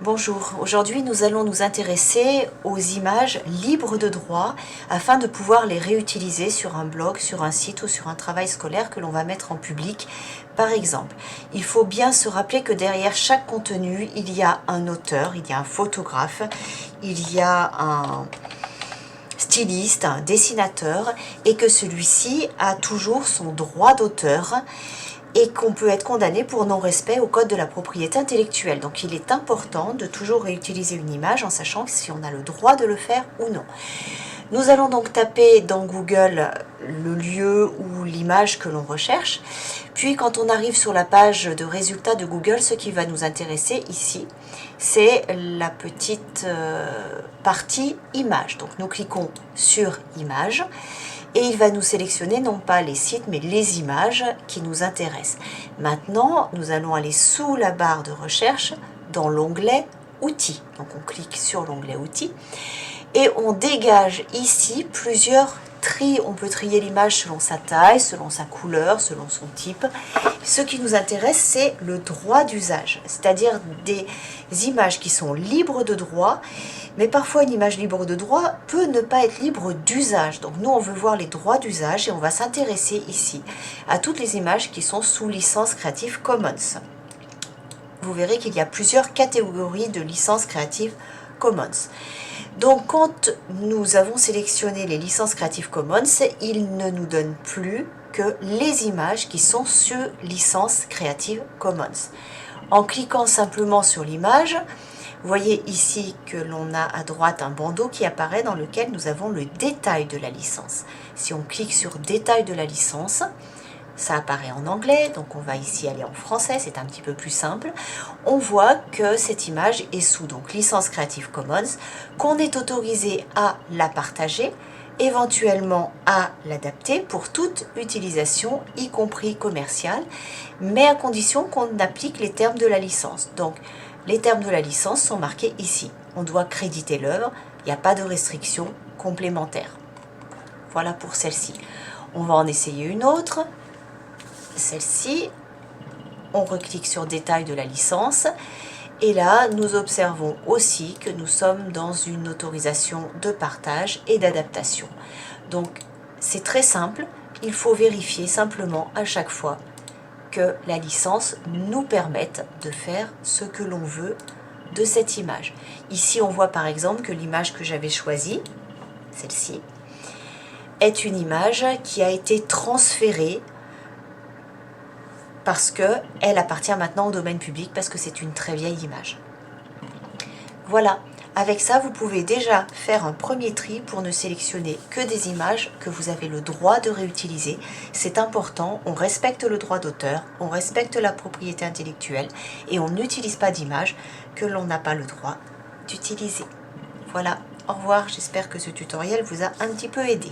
Bonjour, aujourd'hui nous allons nous intéresser aux images libres de droit afin de pouvoir les réutiliser sur un blog, sur un site ou sur un travail scolaire que l'on va mettre en public. Par exemple, il faut bien se rappeler que derrière chaque contenu, il y a un auteur, il y a un photographe, il y a un styliste, un dessinateur et que celui-ci a toujours son droit d'auteur et qu'on peut être condamné pour non-respect au code de la propriété intellectuelle. Donc il est important de toujours réutiliser une image en sachant si on a le droit de le faire ou non. Nous allons donc taper dans Google le lieu ou l'image que l'on recherche. Puis quand on arrive sur la page de résultats de Google, ce qui va nous intéresser ici, c'est la petite partie image. Donc nous cliquons sur image et il va nous sélectionner non pas les sites mais les images qui nous intéressent. Maintenant, nous allons aller sous la barre de recherche dans l'onglet outils. Donc on clique sur l'onglet outils et on dégage ici plusieurs tris. On peut trier l'image selon sa taille, selon sa couleur, selon son type. Ce qui nous intéresse, c'est le droit d'usage, c'est-à-dire des images qui sont libres de droit, mais parfois une image libre de droit peut ne pas être libre d'usage. Donc nous, on veut voir les droits d'usage et on va s'intéresser ici à toutes les images qui sont sous licence Creative Commons. Vous verrez qu'il y a plusieurs catégories de licences Creative Commons. Donc quand nous avons sélectionné les licences Creative Commons, il ne nous donne plus que les images qui sont sur licence Creative Commons. En cliquant simplement sur l'image, vous voyez ici que l'on a à droite un bandeau qui apparaît dans lequel nous avons le détail de la licence. Si on clique sur détail de la licence, ça apparaît en anglais, donc on va ici aller en français, c'est un petit peu plus simple. On voit que cette image est sous donc licence Creative Commons, qu'on est autorisé à la partager, éventuellement à l'adapter pour toute utilisation, y compris commerciale, mais à condition qu'on applique les termes de la licence. Donc les termes de la licence sont marqués ici. On doit créditer l'œuvre, il n'y a pas de restriction complémentaire. Voilà pour celle-ci. On va en essayer une autre. Celle-ci, on reclique sur détail de la licence et là nous observons aussi que nous sommes dans une autorisation de partage et d'adaptation. Donc c'est très simple, il faut vérifier simplement à chaque fois que la licence nous permette de faire ce que l'on veut de cette image. Ici on voit par exemple que l'image que j'avais choisie, celle-ci, est une image qui a été transférée parce qu'elle appartient maintenant au domaine public, parce que c'est une très vieille image. Voilà, avec ça, vous pouvez déjà faire un premier tri pour ne sélectionner que des images que vous avez le droit de réutiliser. C'est important, on respecte le droit d'auteur, on respecte la propriété intellectuelle et on n'utilise pas d'images que l'on n'a pas le droit d'utiliser. Voilà, au revoir, j'espère que ce tutoriel vous a un petit peu aidé.